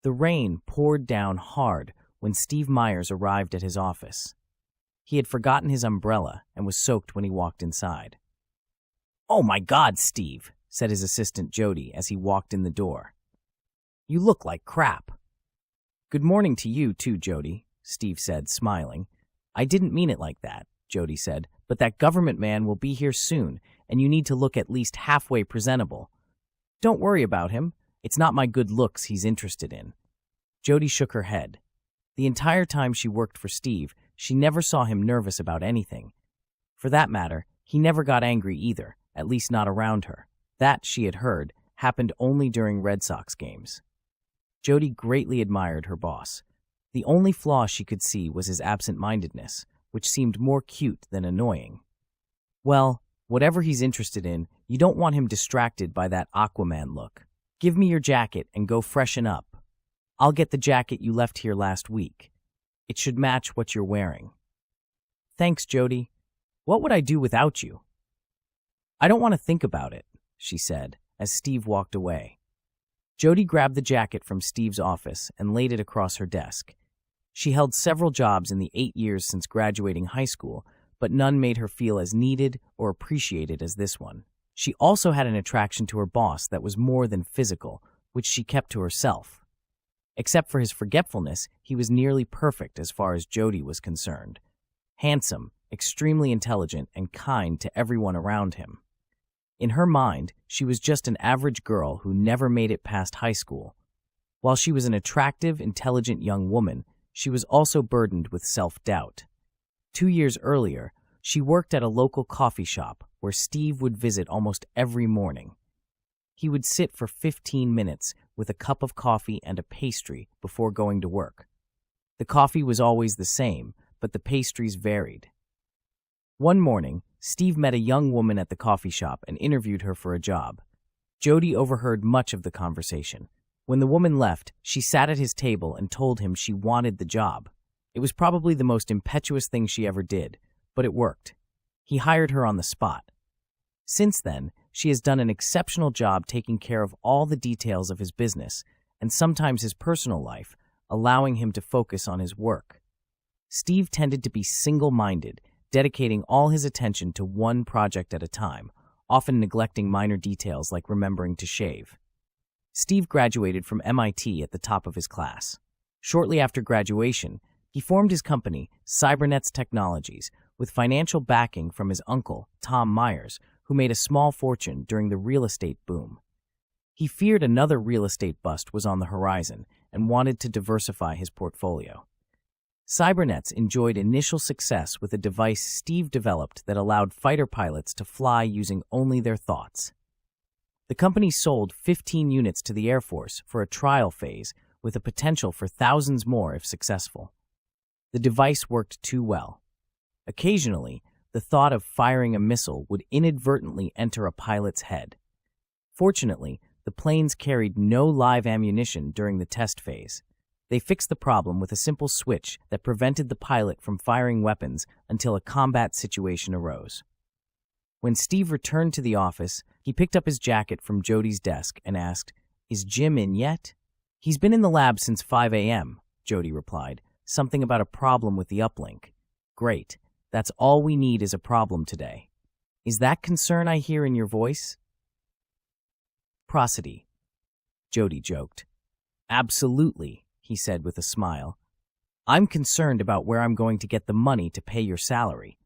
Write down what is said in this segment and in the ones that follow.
The rain poured down hard when Steve Myers arrived at his office. He had forgotten his umbrella and was soaked when he walked inside. "Oh my God, Steve," said his assistant Jody as he walked in the door. "You look like crap." "Good morning to you too, Jody," Steve said, smiling. "I didn't mean it like that," Jody said, "but that government man will be here soon, and you need to look at least halfway presentable. Don't worry about him. It's not my good looks he's interested in." Jody shook her head. The entire time she worked for Steve, she never saw him nervous about anything. For that matter, he never got angry either, at least not around her. That, she had heard, happened only during Red Sox games. Jody greatly admired her boss. The only flaw she could see was his absent-mindedness, which seemed more cute than annoying. "Well, whatever he's interested in, you don't want him distracted by that Aquaman look. Give me your jacket and go freshen up. I'll get the jacket you left here last week. It should match what you're wearing." "Thanks, Jody. What would I do without you?" "I don't want to think about it," she said, as Steve walked away. Jody grabbed the jacket from Steve's office and laid it across her desk. She held several jobs in the 8 years since graduating high school, but none made her feel as needed or appreciated as this one. She also had an attraction to her boss that was more than physical, which she kept to herself. Except for his forgetfulness, he was nearly perfect as far as Jody was concerned. Handsome, extremely intelligent, and kind to everyone around him. In her mind, she was just an average girl who never made it past high school. While she was an attractive, intelligent young woman, she was also burdened with self-doubt. 2 years earlier, she worked at a local coffee shop where Steve would visit almost every morning. He would sit for 15 minutes with a cup of coffee and a pastry before going to work. The coffee was always the same, but the pastries varied. One morning, Steve met a young woman at the coffee shop and interviewed her for a job. Jody overheard much of the conversation. When the woman left, she sat at his table and told him she wanted the job. It was probably the most impetuous thing she ever did, but it worked. He hired her on the spot. Since then, she has done an exceptional job taking care of all the details of his business, and sometimes his personal life, allowing him to focus on his work. Steve tended to be single-minded, dedicating all his attention to one project at a time, often neglecting minor details like remembering to shave. Steve graduated from MIT at the top of his class. Shortly after graduation, he formed his company, Cybernetics Technologies, with financial backing from his uncle, Tom Myers, who made a small fortune during the real estate boom. He feared another real estate bust was on the horizon and wanted to diversify his portfolio. Cybernetics enjoyed initial success with a device Steve developed that allowed fighter pilots to fly using only their thoughts. The company sold 15 units to the Air Force for a trial phase with a potential for thousands more if successful. The device worked too well. Occasionally, the thought of firing a missile would inadvertently enter a pilot's head. Fortunately, the planes carried no live ammunition during the test phase. They fixed the problem with a simple switch that prevented the pilot from firing weapons until a combat situation arose. When Steve returned to the office, he picked up his jacket from Jody's desk and asked, "Is Jim in yet?" "He's been in the lab since 5 a.m., Jody replied. "Something about a problem with the uplink." "Great. That's all we need is a problem today. Is that concern I hear in your voice?" "Prosody," Jody joked. "Absolutely," he said with a smile. "I'm concerned about where I'm going to get the money to pay your salary."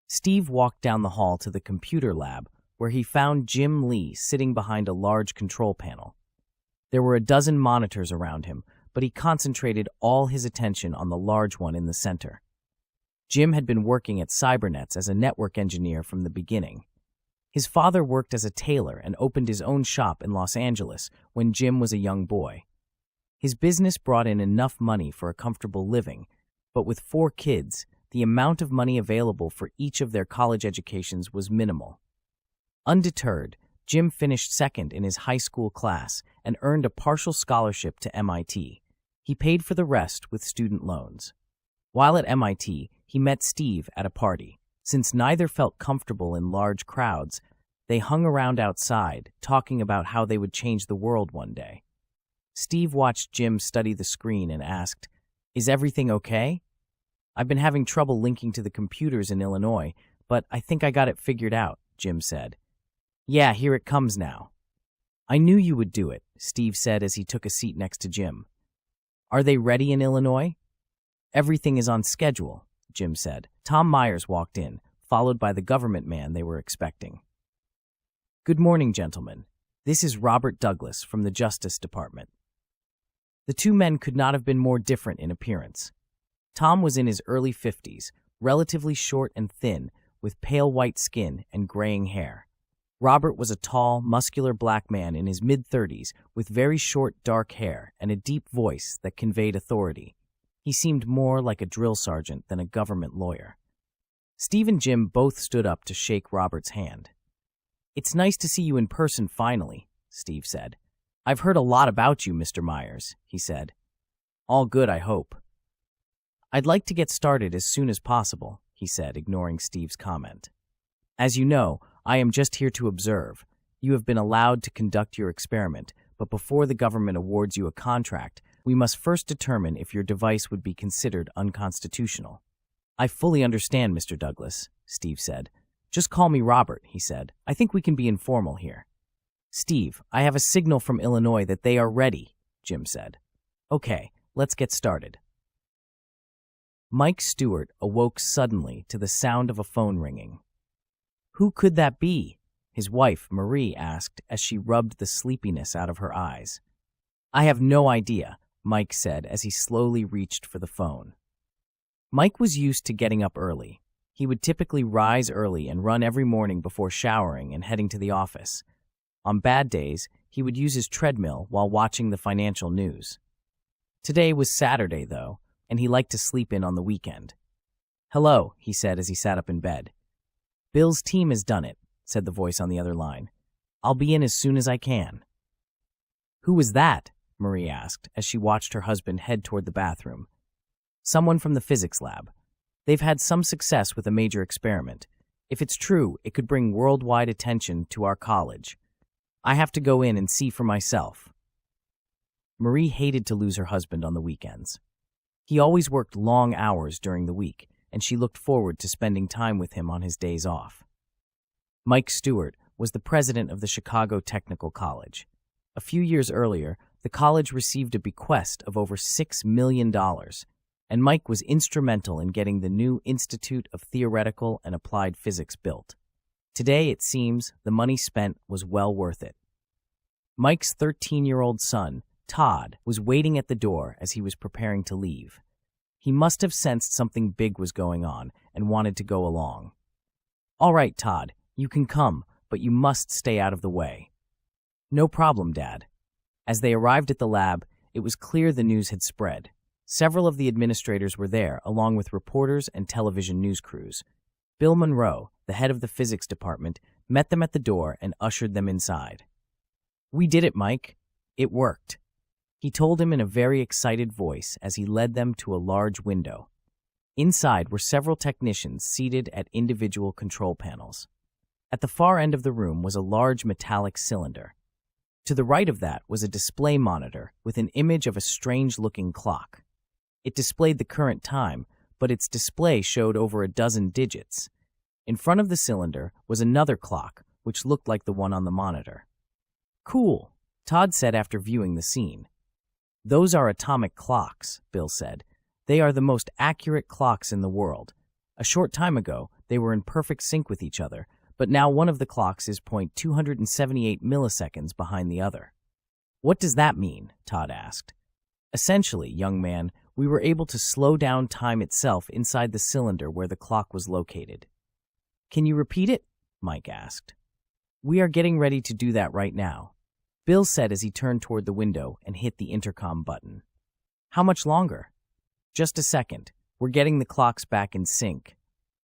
Steve walked down the hall to the computer lab, where he found Jim Lee sitting behind a large control panel. There were a dozen monitors around him, but he concentrated all his attention on the large one in the center. Jim had been working at Cybernetics as a network engineer from the beginning. His father worked as a tailor and opened his own shop in Los Angeles when Jim was a young boy. His business brought in enough money for a comfortable living, but with 4 kids, the amount of money available for each of their college educations was minimal. Undeterred, Jim finished second in his high school class and earned a partial scholarship to MIT. He paid for the rest with student loans. While at MIT, he met Steve at a party. Since neither felt comfortable in large crowds, they hung around outside, talking about how they would change the world one day. Steve watched Jim study the screen and asked, "Is everything okay?" "I've been having trouble linking to the computers in Illinois, but I think I got it figured out," Jim said. "Yeah, here it comes now." "I knew you would do it," Steve said as he took a seat next to Jim. "Are they ready in Illinois?" "Everything is on schedule," Jim said. Tom Myers walked in, followed by the government man they were expecting. "Good morning, gentlemen. This is Robert Douglas from the Justice Department." The two men could not have been more different in appearance. Tom was in his early 50s, relatively short and thin, with pale white skin and graying hair. Robert was a tall, muscular black man in his mid-30s with very short, dark hair and a deep voice that conveyed authority. He seemed more like a drill sergeant than a government lawyer. Steve and Jim both stood up to shake Robert's hand. "It's nice to see you in person finally," Steve said. "I've heard a lot about you, Mr. Myers," he said. "All good, I hope." "I'd like to get started as soon as possible," he said, ignoring Steve's comment. "As you know, I am just here to observe. You have been allowed to conduct your experiment, but before the government awards you a contract, we must first determine if your device would be considered unconstitutional." "I fully understand, Mr. Douglas," Steve said. "Just call me Robert," he said. "I think we can be informal here." "Steve, I have a signal from Illinois that they are ready," Jim said. "Okay, let's get started." Mike Stewart awoke suddenly to the sound of a phone ringing. "Who could that be?" his wife, Marie, asked as she rubbed the sleepiness out of her eyes. "I have no idea," Mike said as he slowly reached for the phone. Mike was used to getting up early. He would typically rise early and run every morning before showering and heading to the office. On bad days, he would use his treadmill while watching the financial news. Today was Saturday, though, and he liked to sleep in on the weekend. "Hello," he said as he sat up in bed. "Bill's team has done it," said the voice on the other line. "I'll be in as soon as I can." "Who was that?" Marie asked as she watched her husband head toward the bathroom. "Someone from the physics lab. They've had some success with a major experiment. If it's true, it could bring worldwide attention to our college. I have to go in and see for myself." Marie hated to lose her husband on the weekends. He always worked long hours during the week, and she looked forward to spending time with him on his days off. Mike Stewart was the president of the Chicago Technical College. A few years earlier, the college received a bequest of over $6 million, and Mike was instrumental in getting the new Institute of Theoretical and Applied Physics built. Today, it seems, the money spent was well worth it. Mike's 13-year-old son, Todd, was waiting at the door as he was preparing to leave. He must have sensed something big was going on and wanted to go along. "All right, Todd, you can come, but you must stay out of the way." "No problem, Dad." As they arrived at the lab, it was clear the news had spread. Several of the administrators were there, along with reporters and television news crews. Bill Monroe, the head of the physics department, met them at the door and ushered them inside. "We did it, Mike. It worked," he told him in a very excited voice as he led them to a large window. Inside were several technicians seated at individual control panels. At the far end of the room was a large metallic cylinder. To the right of that was a display monitor with an image of a strange-looking clock. It displayed the current time, but its display showed over a dozen digits. In front of the cylinder was another clock, which looked like the one on the monitor. "Cool," Todd said after viewing the scene. "Those are atomic clocks," Bill said. "They are the most accurate clocks in the world. A short time ago, they were in perfect sync with each other, but now one of the clocks is 0.278 milliseconds behind the other." "What does that mean?" Todd asked. "Essentially, young man, we were able to slow down time itself inside the cylinder where the clock was located." "Can you repeat it?" Mike asked. "We are getting ready to do that right now," Bill said as he turned toward the window and hit the intercom button. "How much longer?" "Just a second. We're getting the clocks back in sync."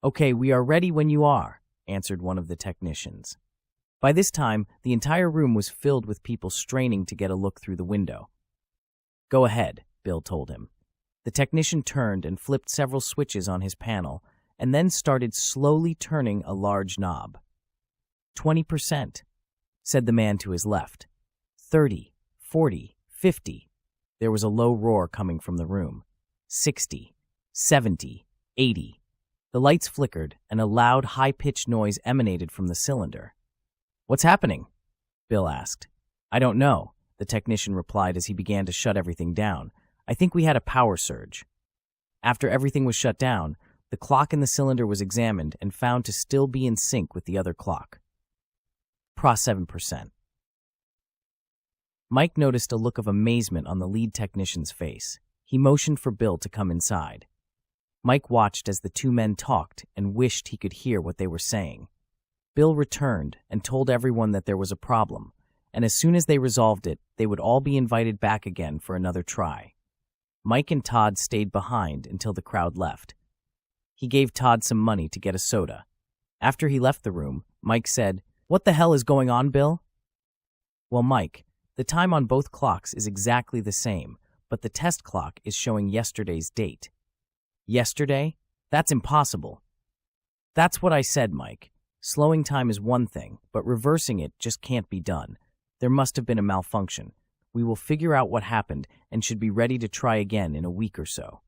"Okay, we are ready when you are," answered one of the technicians. By this time, the entire room was filled with people straining to get a look through the window. "Go ahead," Bill told him. The technician turned and flipped several switches on his panel, and then started slowly turning a large knob. 20%, said the man to his left. 30, 40, 50. There was a low roar coming from the room. 60, 70, 80. The lights flickered, and a loud, high-pitched noise emanated from the cylinder. "What's happening?" Bill asked. "I don't know," the technician replied as he began to shut everything down. "I think we had a power surge." After everything was shut down, the clock in the cylinder was examined and found to still be in sync with the other clock. Pro 7%. Mike noticed a look of amazement on the lead technician's face. He motioned for Bill to come inside. Mike watched as the two men talked and wished he could hear what they were saying. Bill returned and told everyone that there was a problem, and as soon as they resolved it, they would all be invited back again for another try. Mike and Todd stayed behind until the crowd left. He gave Todd some money to get a soda. After he left the room, Mike said, "What the hell is going on, Bill?" "Well, Mike, the time on both clocks is exactly the same, but the test clock is showing yesterday's date." "Yesterday? That's impossible." "That's what I said, Mike. Slowing time is one thing, but reversing it just can't be done. There must have been a malfunction. We will figure out what happened and should be ready to try again in a week or so."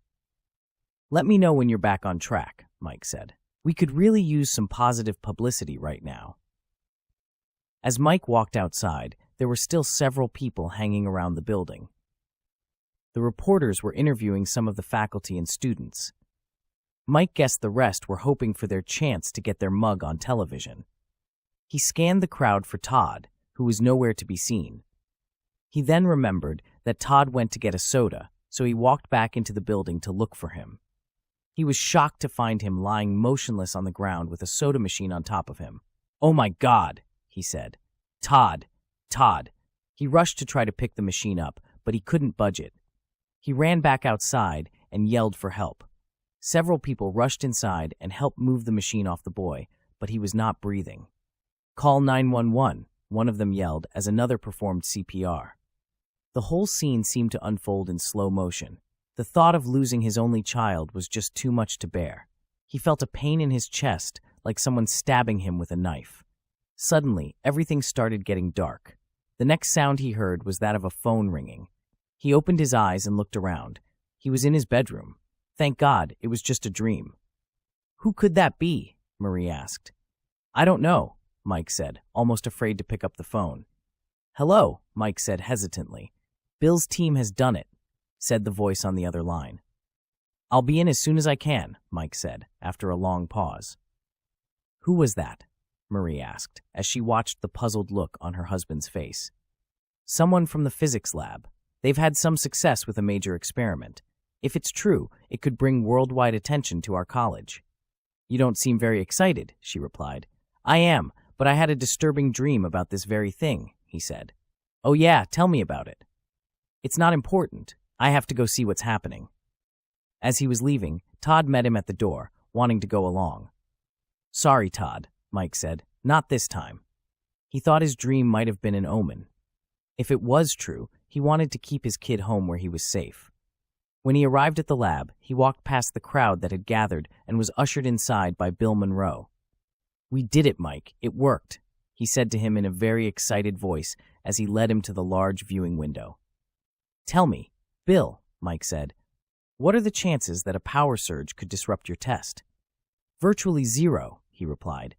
"Let me know when you're back on track," Mike said. "We could really use some positive publicity right now." As Mike walked outside, there were still several people hanging around the building. The reporters were interviewing some of the faculty and students. Mike guessed the rest were hoping for their chance to get their mug on television. He scanned the crowd for Todd, who was nowhere to be seen. He then remembered that Todd went to get a soda, so he walked back into the building to look for him. He was shocked to find him lying motionless on the ground with a soda machine on top of him. "Oh my God," he said. "Todd, Todd." He rushed to try to pick the machine up, but he couldn't budge it. He ran back outside and yelled for help. Several people rushed inside and helped move the machine off the boy, but he was not breathing. "Call 911, one of them yelled as another performed CPR. The whole scene seemed to unfold in slow motion. The thought of losing his only child was just too much to bear. He felt a pain in his chest, like someone stabbing him with a knife. Suddenly, everything started getting dark. The next sound he heard was that of a phone ringing. He opened his eyes and looked around. He was in his bedroom. Thank God, it was just a dream. "Who could that be?" Marie asked. "I don't know," Mike said, almost afraid to pick up the phone. "Hello," Mike said hesitantly. "Bill's team has done it," said the voice on the other line. "I'll be in as soon as I can," Mike said, after a long pause. "Who was that?" Marie asked, as she watched the puzzled look on her husband's face. "Someone from the physics lab. They've had some success with a major experiment. If it's true, it could bring worldwide attention to our college." "You don't seem very excited," she replied. "I am, but I had a disturbing dream about this very thing," he said. "Oh yeah, tell me about it." "It's not important. I have to go see what's happening." As he was leaving, Todd met him at the door, wanting to go along. "Sorry, Todd," Mike said. "Not this time." He thought his dream might have been an omen. If it was true, he wanted to keep his kid home where he was safe. When he arrived at the lab, he walked past the crowd that had gathered and was ushered inside by Bill Monroe. "We did it, Mike. It worked," he said to him in a very excited voice as he led him to the large viewing window. "Tell me, Bill," Mike said, "what are the chances that a power surge could disrupt your test?" "Virtually zero," he replied.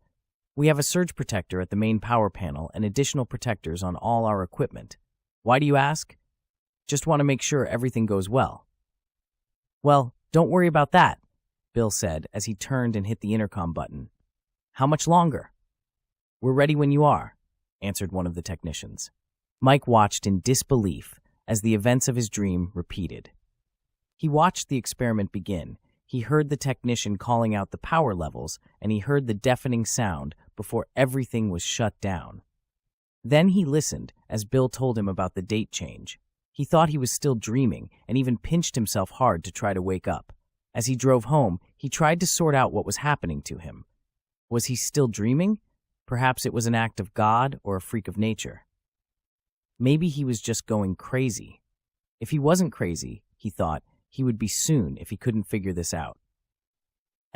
"We have a surge protector at the main power panel and additional protectors on all our equipment. Why do you ask?" "Just want to make sure everything goes well." "Well, don't worry about that," Bill said as he turned and hit the intercom button. "How much longer?" "We're ready when you are," answered one of the technicians. Mike watched in disbelief as the events of his dream repeated. He watched the experiment begin. He heard the technician calling out the power levels, and he heard the deafening sound before everything was shut down. Then he listened as Bill told him about the date change. He thought he was still dreaming and even pinched himself hard to try to wake up. As he drove home, he tried to sort out what was happening to him. Was he still dreaming? Perhaps it was an act of God or a freak of nature. Maybe he was just going crazy. If he wasn't crazy, he thought, he would be soon if he couldn't figure this out.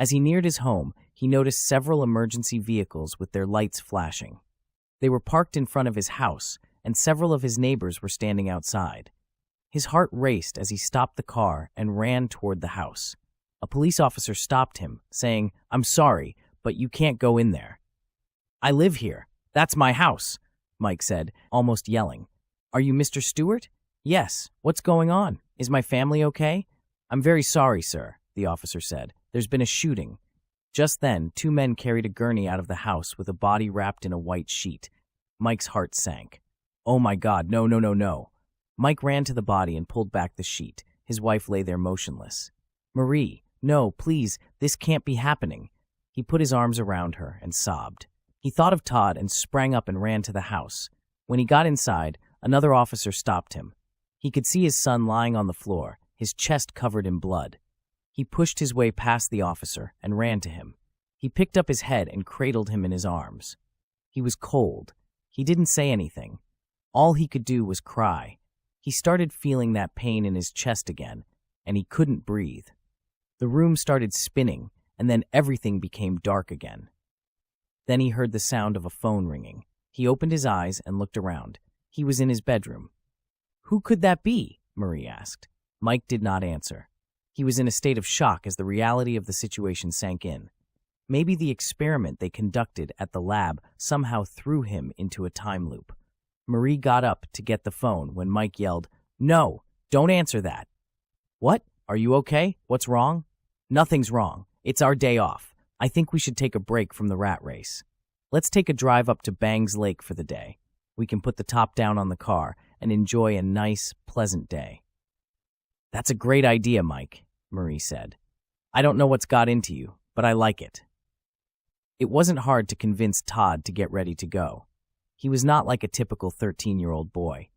As he neared his home, he noticed several emergency vehicles with their lights flashing. They were parked in front of his house, and several of his neighbors were standing outside. His heart raced as he stopped the car and ran toward the house. A police officer stopped him, saying, "I'm sorry, but you can't go in there." "I live here. That's my house," Mike said, almost yelling. "Are you Mr. Stewart?" "Yes. What's going on? Is my family okay?" "I'm very sorry, sir," the officer said. "There's been a shooting." Just then, two men carried a gurney out of the house with a body wrapped in a white sheet. Mike's heart sank. "Oh my God, no, no, no, no." Mike ran to the body and pulled back the sheet. His wife lay there motionless. "Marie, no, please, this can't be happening." He put his arms around her and sobbed. He thought of Todd and sprang up and ran to the house. When he got inside, another officer stopped him. He could see his son lying on the floor, his chest covered in blood. He pushed his way past the officer and ran to him. He picked up his head and cradled him in his arms. He was cold. He didn't say anything. All he could do was cry. He started feeling that pain in his chest again, and he couldn't breathe. The room started spinning, and then everything became dark again. Then he heard the sound of a phone ringing. He opened his eyes and looked around. He was in his bedroom. "Who could that be?" Marie asked. Mike did not answer. He was in a state of shock as the reality of the situation sank in. Maybe the experiment they conducted at the lab somehow threw him into a time loop. Marie got up to get the phone when Mike yelled, "No, don't answer that." "What? Are you okay? What's wrong?" "Nothing's wrong. It's our day off. I think we should take a break from the rat race. Let's take a drive up to Bangs Lake for the day. We can put the top down on the car and enjoy a nice, pleasant day." "That's a great idea, Mike," Marie said. "I don't know what's got into you, but I like it." It wasn't hard to convince Todd to get ready to go. He was not like a typical 13-year-old boy.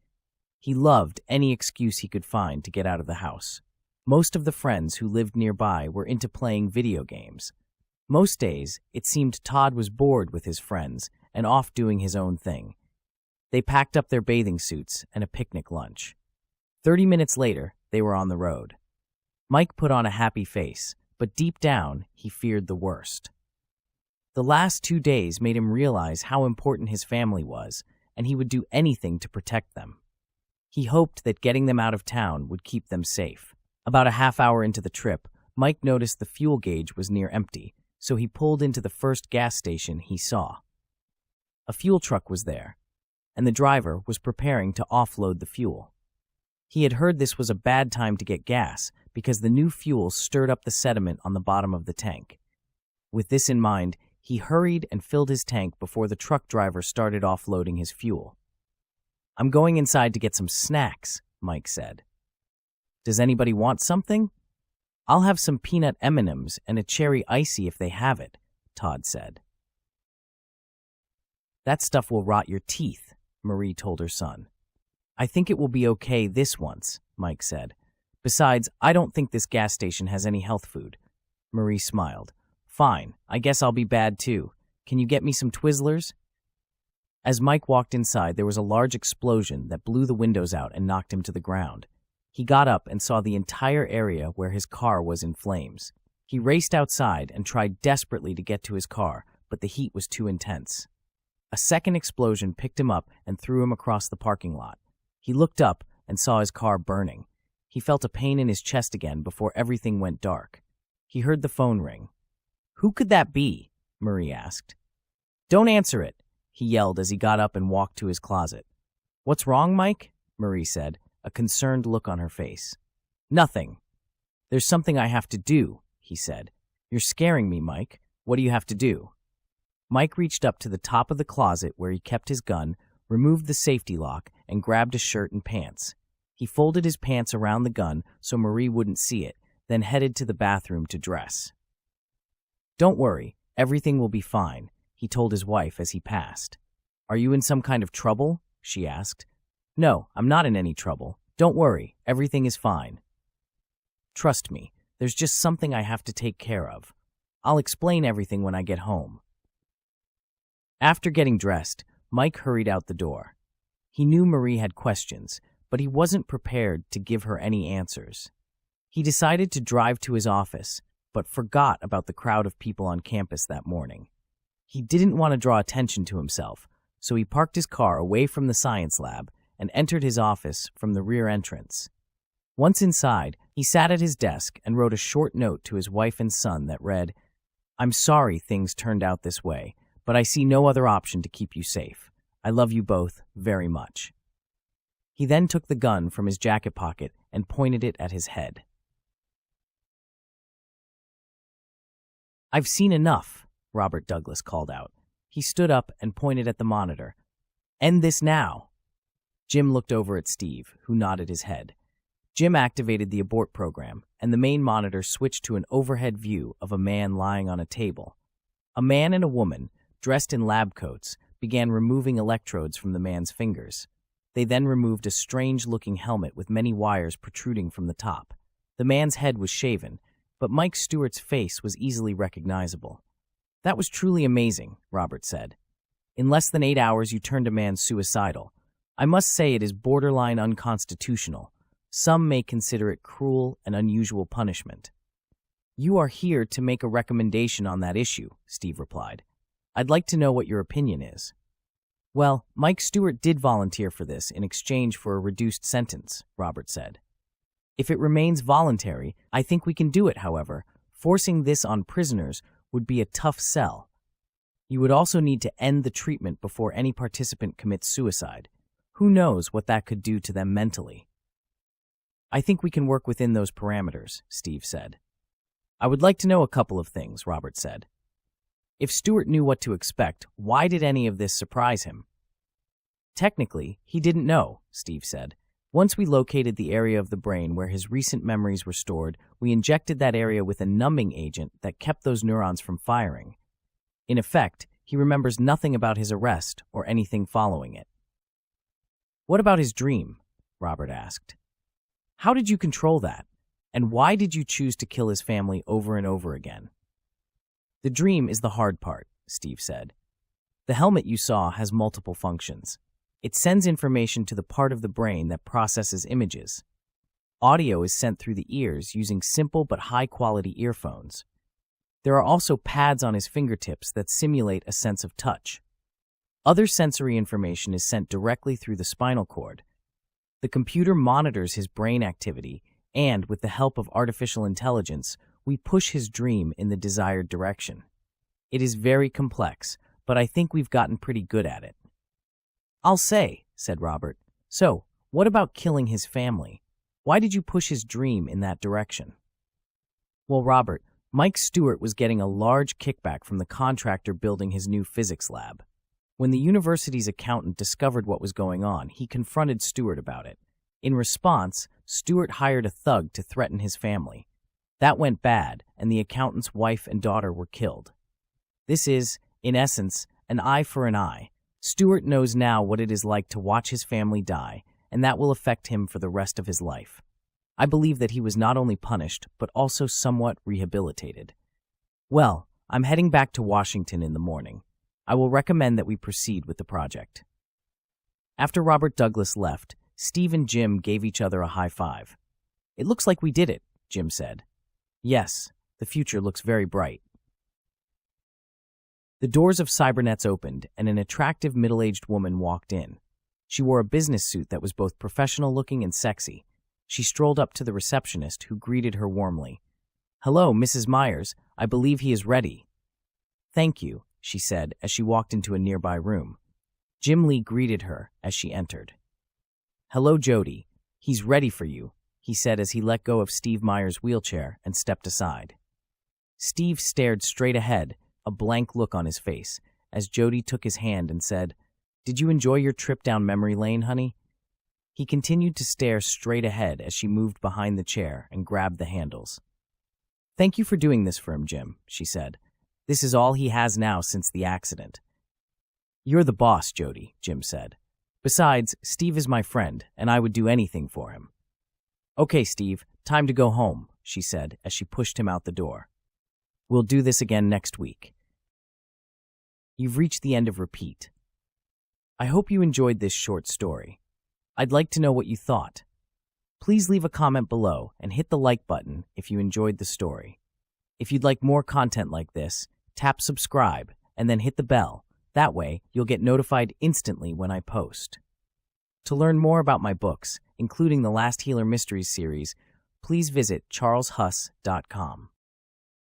He loved any excuse he could find to get out of the house. Most of the friends who lived nearby were into playing video games. Most days, it seemed Todd was bored with his friends and off doing his own thing. They packed up their bathing suits and a picnic lunch. 30 minutes later, they were on the road. Mike put on a happy face, but deep down, he feared the worst. The last 2 days made him realize how important his family was, and he would do anything to protect them. He hoped that getting them out of town would keep them safe. About a half hour into the trip, Mike noticed the fuel gauge was near empty, so he pulled into the first gas station he saw. A fuel truck was there, and the driver was preparing to offload the fuel. He had heard this was a bad time to get gas because the new fuel stirred up the sediment on the bottom of the tank. With this in mind, he hurried and filled his tank before the truck driver started offloading his fuel. "I'm going inside to get some snacks," Mike said. "Does anybody want something?" "I'll have some peanut M&Ms and a cherry icy if they have it," Todd said. "That stuff will rot your teeth," Marie told her son. "I think it will be okay this once," Mike said. "Besides, I don't think this gas station has any health food." Marie smiled. "Fine, I guess I'll be bad too. Can you get me some Twizzlers?" As Mike walked inside, there was a large explosion that blew the windows out and knocked him to the ground. He got up and saw the entire area where his car was in flames. He raced outside and tried desperately to get to his car, but the heat was too intense. A second explosion picked him up and threw him across the parking lot. He looked up and saw his car burning. He felt a pain in his chest again before everything went dark. He heard the phone ring. "Who could that be?" Marie asked. "Don't answer it," he yelled as he got up and walked to his closet. "What's wrong, Mike?" Marie said, a concerned look on her face. "Nothing. There's something I have to do," he said. "You're scaring me, Mike. What do you have to do?" Mike reached up to the top of the closet where he kept his gun, removed the safety lock, and grabbed a shirt and pants. He folded his pants around the gun so Marie wouldn't see it, then headed to the bathroom to dress. "Don't worry, everything will be fine," he told his wife as he passed. "Are you in some kind of trouble?" she asked. "No, I'm not in any trouble. Don't worry, everything is fine. Trust me, there's just something I have to take care of. I'll explain everything when I get home." After getting dressed, Mike hurried out the door. He knew Marie had questions, but he wasn't prepared to give her any answers. He decided to drive to his office, but forgot about the crowd of people on campus that morning. He didn't want to draw attention to himself, so he parked his car away from the science lab and entered his office from the rear entrance. Once inside, he sat at his desk and wrote a short note to his wife and son that read, "I'm sorry things turned out this way, but I see no other option to keep you safe. I love you both very much." He then took the gun from his jacket pocket and pointed it at his head. "I've seen enough," Robert Douglas called out. He stood up and pointed at the monitor. "End this now." Jim looked over at Steve, who nodded his head. Jim activated the abort program, and the main monitor switched to an overhead view of a man lying on a table. A man and a woman, dressed in lab coats, began removing electrodes from the man's fingers. They then removed a strange-looking helmet with many wires protruding from the top. The man's head was shaven, but Mike Stewart's face was easily recognizable. "That was truly amazing," Robert said. "In less than 8 hours, you turned a man suicidal. I must say it is borderline unconstitutional. Some may consider it cruel and unusual punishment." "You are here to make a recommendation on that issue," Steve replied. "I'd like to know what your opinion is." "Well, Mike Stewart did volunteer for this in exchange for a reduced sentence," Robert said. "If it remains voluntary, I think we can do it, however. Forcing this on prisoners would be a tough sell. You would also need to end the treatment before any participant commits suicide. Who knows what that could do to them mentally?" "I think we can work within those parameters," Steve said. "I would like to know a couple of things," Robert said. "If Stewart knew what to expect, why did any of this surprise him?" "Technically, he didn't know," Steve said. "Once we located the area of the brain where his recent memories were stored, we injected that area with a numbing agent that kept those neurons from firing. In effect, he remembers nothing about his arrest or anything following it." "What about his dream?" Robert asked. "How did you control that? And why did you choose to kill his family over and over again?" "The dream is the hard part," Steve said. "The helmet you saw has multiple functions. It sends information to the part of the brain that processes images. Audio is sent through the ears using simple but high-quality earphones. There are also pads on his fingertips that simulate a sense of touch. Other sensory information is sent directly through the spinal cord. The computer monitors his brain activity, and with the help of artificial intelligence, we push his dream in the desired direction. It is very complex, but I think we've gotten pretty good at it." "I'll say," said Robert. "So, what about killing his family? Why did you push his dream in that direction?" "Well, Robert, Mike Stewart was getting a large kickback from the contractor building his new physics lab. When the university's accountant discovered what was going on, he confronted Stewart about it. In response, Stewart hired a thug to threaten his family. That went bad, and the accountant's wife and daughter were killed. This is, in essence, an eye for an eye. Stewart knows now what it is like to watch his family die, and that will affect him for the rest of his life. I believe that he was not only punished, but also somewhat rehabilitated. Well, I'm heading back to Washington in the morning. I will recommend that we proceed with the project." After Robert Douglas left, Steve and Jim gave each other a high five. "It looks like we did it," Jim said. "Yes, the future looks very bright." The doors of Cybernetics opened, and an attractive middle-aged woman walked in. She wore a business suit that was both professional-looking and sexy. She strolled up to the receptionist, who greeted her warmly. "Hello, Mrs. Myers. I believe he is ready." "Thank you," she said as she walked into a nearby room. Jim Lee greeted her as she entered. "Hello, Jody. He's ready for you," he said as he let go of Steve Myers' wheelchair and stepped aside. Steve stared straight ahead, a blank look on his face, as Jody took his hand and said, "Did you enjoy your trip down memory lane, honey?" He continued to stare straight ahead as she moved behind the chair and grabbed the handles. "Thank you for doing this for him, Jim," she said. "This is all he has now since the accident." "You're the boss, Jody," Jim said. "Besides, Steve is my friend, and I would do anything for him." "Okay, Steve, time to go home," she said as she pushed him out the door. "We'll do this again next week." You've reached the end of Repeat. I hope you enjoyed this short story. I'd like to know what you thought. Please leave a comment below and hit the like button if you enjoyed the story. If you'd like more content like this, tap subscribe and then hit the bell. That way, you'll get notified instantly when I post. To learn more about my books including the Last Healer Mysteries series, please visit charleshuss.com.